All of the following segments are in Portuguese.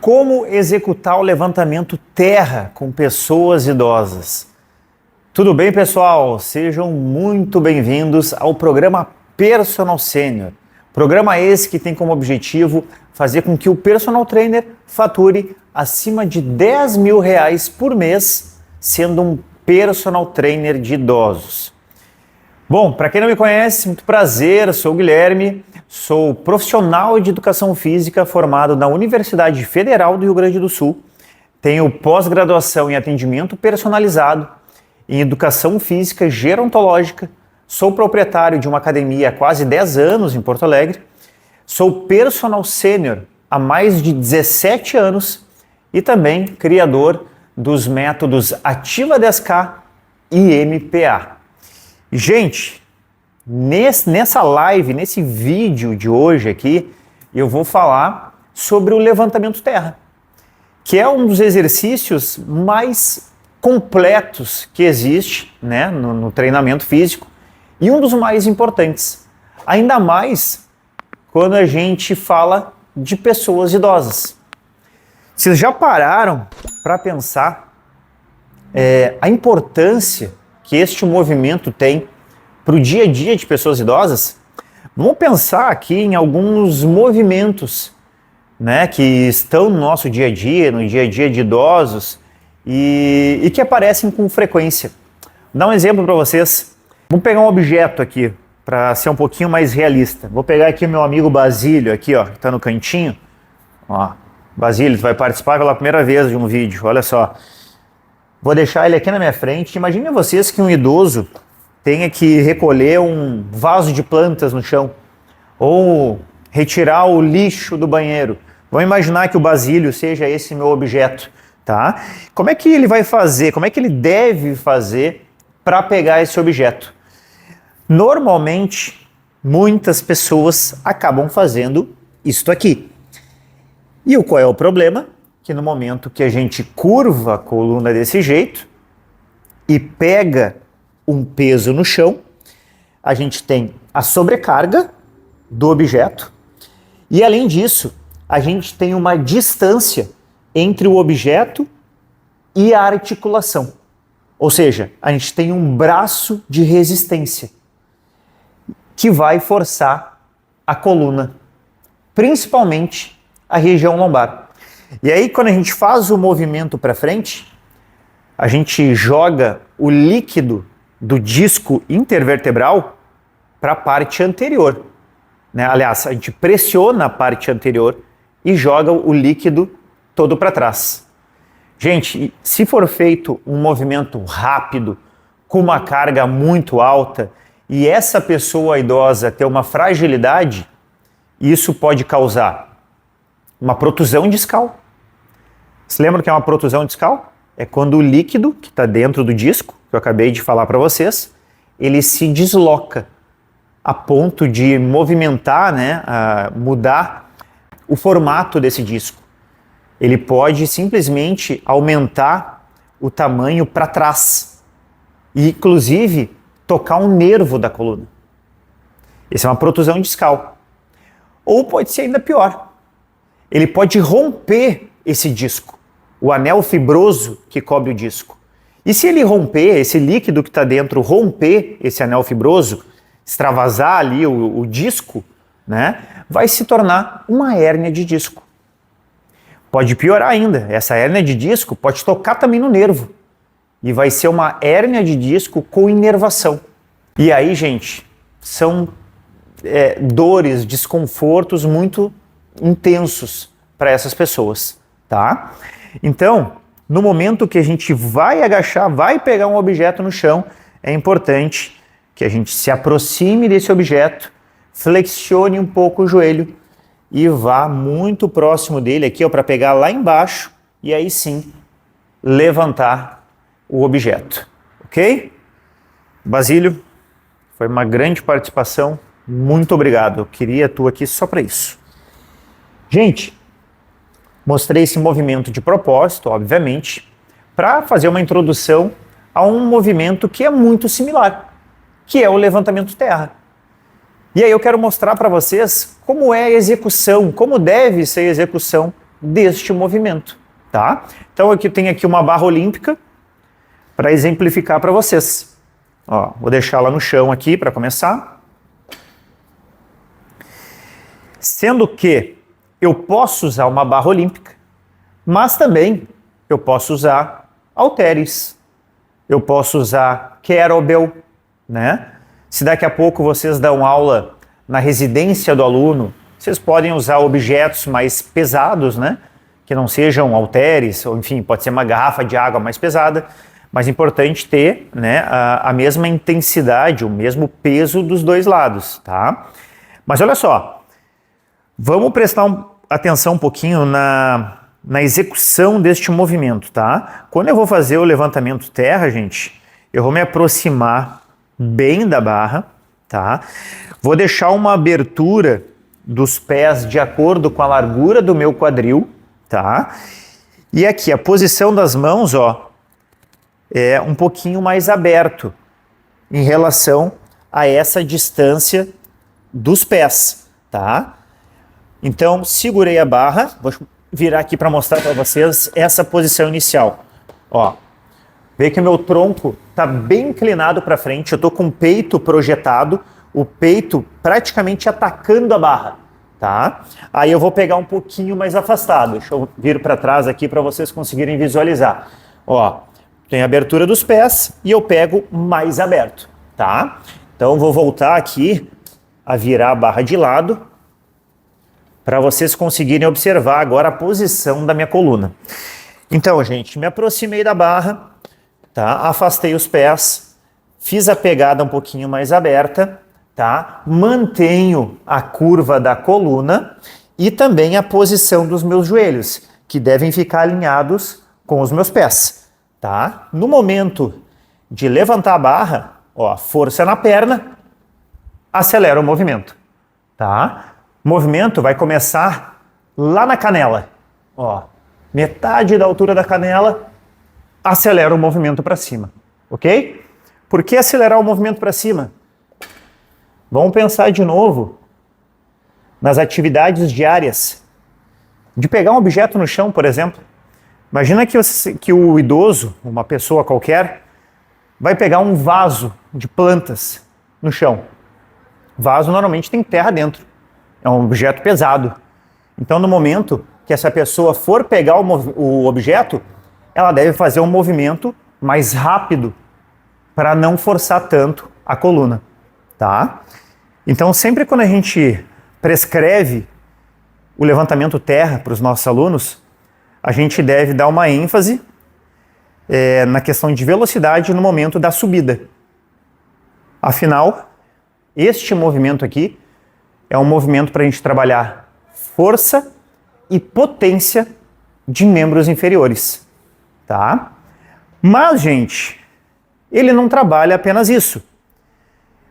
Como executar o levantamento terra com pessoas idosas? Tudo bem, pessoal? Sejam muito bem-vindos ao programa Personal Senior. Programa esse que tem como objetivo fazer com que o personal trainer fature acima de R$10 mil por mês, sendo um personal trainer de idosos. Bom, para quem não me conhece, muito prazer, sou o Guilherme, sou profissional de educação física formado na Universidade Federal do Rio Grande do Sul, tenho pós-graduação em atendimento personalizado, em educação física gerontológica, sou proprietário de uma academia há quase 10 anos em Porto Alegre, sou personal sênior há mais de 17 anos e também criador dos métodos Ativa 10K e MPA. Gente, nessa live, nesse vídeo de hoje aqui, eu vou falar sobre o levantamento terra, que é um dos exercícios mais completos que existe, né, no treinamento físico e um dos mais importantes, ainda mais quando a gente fala de pessoas idosas. Vocês já pararam para pensar a importância que este movimento tem para o dia a dia de pessoas idosas? Vamos pensar aqui em alguns movimentos, né, que estão no nosso dia a dia, no dia a dia de idosos e que aparecem com frequência. Vou dar um exemplo para vocês. Vamos pegar um objeto aqui para ser um pouquinho mais realista. Vou pegar aqui o meu amigo Basílio, aqui, ó, que está no cantinho. Ó, Basílio, tu vai participar pela primeira vez de um vídeo, olha só. Vou deixar ele aqui na minha frente. Imagine vocês que um idoso tenha que recolher um vaso de plantas no chão ou retirar o lixo do banheiro. Vamos imaginar que o Basílio seja esse meu objeto, tá? Como é que ele vai fazer? Como é que ele deve fazer para pegar esse objeto? Normalmente, muitas pessoas acabam fazendo isto aqui. E qual é o problema? Que no momento que a gente curva a coluna desse jeito e pega um peso no chão, a gente tem a sobrecarga do objeto e, além disso, a gente tem uma distância entre o objeto e a articulação. Ou seja, a gente tem um braço de resistência que vai forçar a coluna, principalmente a região lombar. E aí, quando a gente faz o movimento para frente, a gente joga o líquido do disco intervertebral para a parte anterior, né? Aliás, a gente pressiona a parte anterior e joga o líquido todo para trás. Gente, se for feito um movimento rápido, com uma carga muito alta, e essa pessoa idosa ter uma fragilidade, isso pode causar uma protusão discal. Você lembra que é uma protusão discal? É quando o líquido que está dentro do disco, que eu acabei de falar para vocês, ele se desloca a ponto de movimentar, né, mudar o formato desse disco. Ele pode simplesmente aumentar o tamanho para trás e, inclusive, tocar um nervo da coluna. Essa é uma protusão discal. Ou pode ser ainda pior. Ele pode romper esse disco, o anel fibroso que cobre o disco. E se ele romper, esse líquido que está dentro romper esse anel fibroso, extravasar ali o disco, né, vai se tornar uma hérnia de disco. Pode piorar ainda, essa hérnia de disco pode tocar também no nervo e vai ser uma hérnia de disco com inervação. E aí, gente, são dores, desconfortos muito intensos para essas pessoas, tá? Então, no momento que a gente vai agachar, vai pegar um objeto no chão, é importante que a gente se aproxime desse objeto, flexione um pouco o joelho e vá muito próximo dele aqui, ó, para pegar lá embaixo e aí sim levantar o objeto, ok? Basílio, foi uma grande participação, muito obrigado. Eu queria tu aqui só para isso. Gente, mostrei esse movimento de propósito, obviamente, para fazer uma introdução a um movimento que é muito similar, que é o levantamento terra. E aí eu quero mostrar para vocês como é a execução, como deve ser a execução deste movimento, tá? Então aqui tem aqui uma barra olímpica para exemplificar para vocês. Ó, vou deixar ela no chão aqui para começar. Sendo que eu posso usar uma barra olímpica, mas também eu posso usar halteres, eu posso usar kettlebell, né? Se daqui a pouco vocês dão aula na residência do aluno, vocês podem usar objetos mais pesados, né? Que não sejam halteres, ou enfim, pode ser uma garrafa de água mais pesada, mas é importante ter, né, a mesma intensidade, o mesmo peso dos dois lados, tá? Mas olha só, vamos prestar atenção um pouquinho na execução deste movimento, tá? Quando eu vou fazer o levantamento terra, gente, eu vou me aproximar bem da barra, tá? Vou deixar uma abertura dos pés de acordo com a largura do meu quadril, tá? E aqui a posição das mãos, ó, é um pouquinho mais aberto em relação a essa distância dos pés, tá? Então, segurei a barra, vou virar aqui para mostrar para vocês essa posição inicial. Ó, vê que o meu tronco está bem inclinado para frente, eu estou com o peito projetado, o peito praticamente atacando a barra, tá? Aí eu vou pegar um pouquinho mais afastado, deixa eu vir para trás aqui para vocês conseguirem visualizar. Ó, tem a abertura dos pés e eu pego mais aberto, tá? Então vou voltar aqui a virar a barra de lado para vocês conseguirem observar agora a posição da minha coluna. Então, gente, me aproximei da barra, tá? Afastei os pés, fiz a pegada um pouquinho mais aberta, tá? Mantenho a curva da coluna e também a posição dos meus joelhos, que devem ficar alinhados com os meus pés, tá? No momento de levantar a barra, ó, força na perna, acelera o movimento, tá? O movimento vai começar lá na canela, ó, metade da altura da canela, acelera o movimento para cima, ok? Por que acelerar o movimento para cima? Vamos pensar de novo nas atividades diárias de pegar um objeto no chão, por exemplo. Imagina que o idoso, uma pessoa qualquer, vai pegar um vaso de plantas no chão. Vaso normalmente tem terra dentro. É um objeto pesado. Então, no momento que essa pessoa for pegar o objeto, ela deve fazer um movimento mais rápido para não forçar tanto a coluna, tá? Então, sempre quando a gente prescreve o levantamento terra para os nossos alunos, a gente deve dar uma ênfase na questão de velocidade no momento da subida. Afinal, este movimento aqui é um movimento para a gente trabalhar força e potência de membros inferiores, tá? Mas, gente, ele não trabalha apenas isso.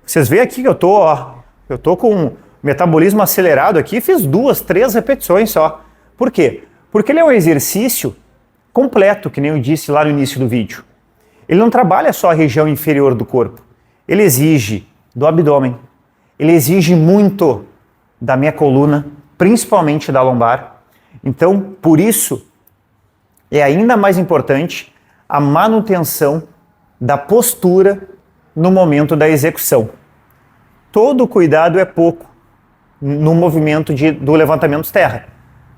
Vocês veem aqui que eu tô com o metabolismo acelerado aqui, fiz 2, 3 repetições só. Por quê? Porque ele é um exercício completo, que nem eu disse lá no início do vídeo. Ele não trabalha só a região inferior do corpo, ele exige do abdômen, ele exige muito da minha coluna, principalmente da lombar. Então, por isso, é ainda mais importante a manutenção da postura no momento da execução. Todo cuidado é pouco no movimento do levantamento terra,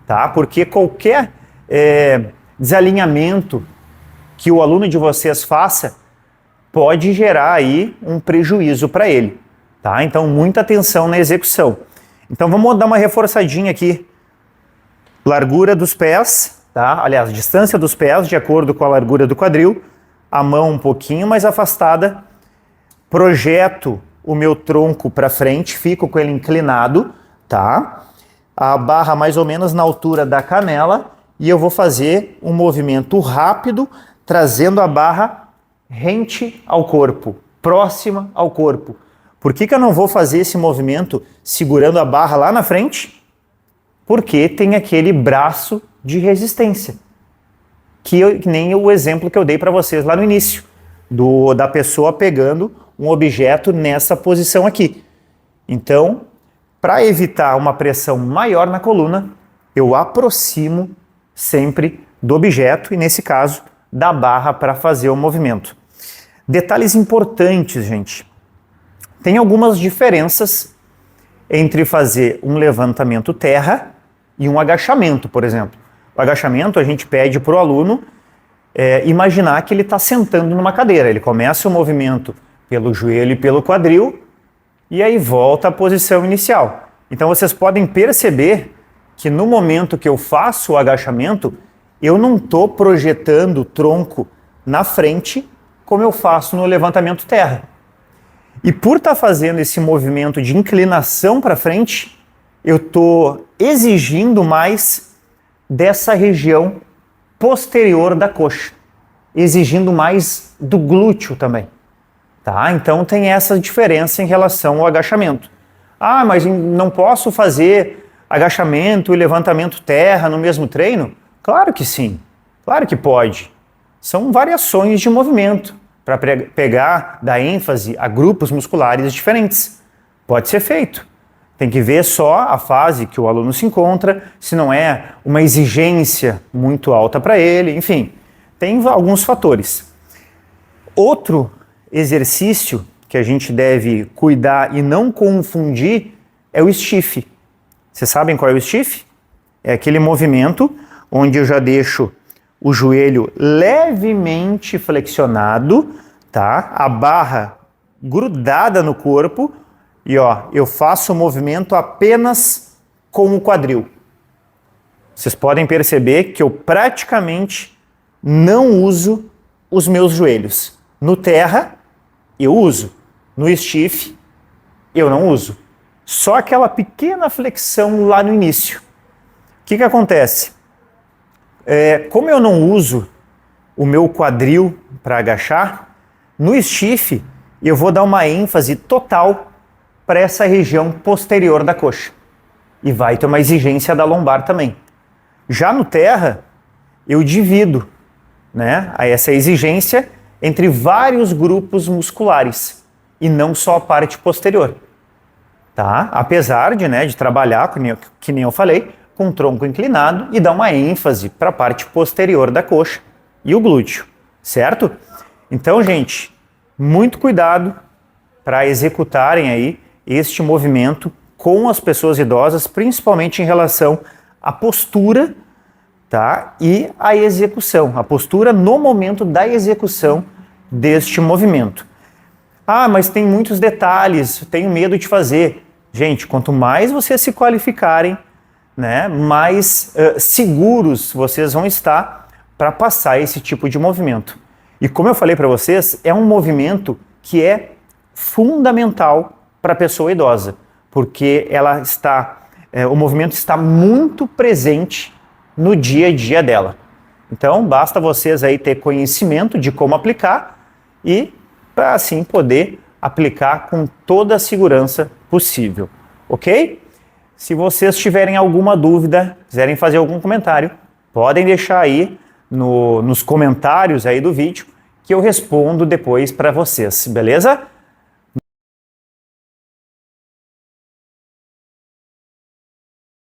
tá? Porque qualquer desalinhamento que o aluno de vocês faça pode gerar aí um prejuízo para ele, tá? Então, muita atenção na execução. Então, vamos dar uma reforçadinha aqui. Largura dos pés, tá? Aliás, distância dos pés de acordo com a largura do quadril, a mão um pouquinho mais afastada, projeto o meu tronco para frente, fico com ele inclinado, tá? A barra mais ou menos na altura da canela e eu vou fazer um movimento rápido, trazendo a barra rente ao corpo, próxima ao corpo. Por que eu não vou fazer esse movimento segurando a barra lá na frente? Porque tem aquele braço de resistência, que nem o exemplo que eu dei para vocês lá no início, da pessoa pegando um objeto nessa posição aqui. Então, para evitar uma pressão maior na coluna, eu aproximo sempre do objeto e, nesse caso, da barra para fazer o movimento. Detalhes importantes, gente. Tem algumas diferenças entre fazer um levantamento terra e um agachamento, por exemplo. O agachamento, a gente pede para o aluno imaginar que ele está sentando numa cadeira. Ele começa o movimento pelo joelho e pelo quadril e aí volta à posição inicial. Então vocês podem perceber que no momento que eu faço o agachamento, eu não estou projetando o tronco na frente como eu faço no levantamento terra. E por estar fazendo esse movimento de inclinação para frente, eu estou exigindo mais dessa região posterior da coxa, exigindo mais do glúteo também. Tá? Então tem essa diferença em relação ao agachamento. Ah, mas não posso fazer agachamento e levantamento terra no mesmo treino? Claro que sim, claro que pode. São variações de movimento para pegar, dar ênfase a grupos musculares diferentes. Pode ser feito. Tem que ver só a fase que o aluno se encontra, se não é uma exigência muito alta para ele, enfim, tem alguns fatores. Outro exercício que a gente deve cuidar e não confundir é o stiff. Vocês sabem qual é o stiff? É aquele movimento onde eu já deixo o joelho levemente flexionado, tá? A barra grudada no corpo e eu faço o movimento apenas com o quadril. Vocês podem perceber que eu praticamente não uso os meus joelhos. No terra, eu uso. No stiff, eu não uso. Só aquela pequena flexão lá no início. O que acontece? Como eu não uso o meu quadril para agachar, no stiff eu vou dar uma ênfase total para essa região posterior da coxa. E vai ter uma exigência da lombar também. Já no terra, eu divido, né, essa exigência entre vários grupos musculares e não só a parte posterior. Tá? Apesar de trabalhar, que nem eu falei, com o tronco inclinado e dar uma ênfase para a parte posterior da coxa e o glúteo, certo? Então, gente, muito cuidado para executarem aí este movimento com as pessoas idosas, principalmente em relação à postura, tá? E à execução, a postura no momento da execução deste movimento. Ah, mas tem muitos detalhes, tenho medo de fazer. Gente, quanto mais vocês se qualificarem, né, mais seguros vocês vão estar para passar esse tipo de movimento. E como eu falei para vocês, é um movimento que é fundamental para a pessoa idosa, porque o movimento está muito presente no dia a dia dela. Então, basta vocês aí ter conhecimento de como aplicar e para assim poder aplicar com toda a segurança possível, ok? Se vocês tiverem alguma dúvida, quiserem fazer algum comentário, podem deixar aí nos comentários aí do vídeo que eu respondo depois para vocês, beleza?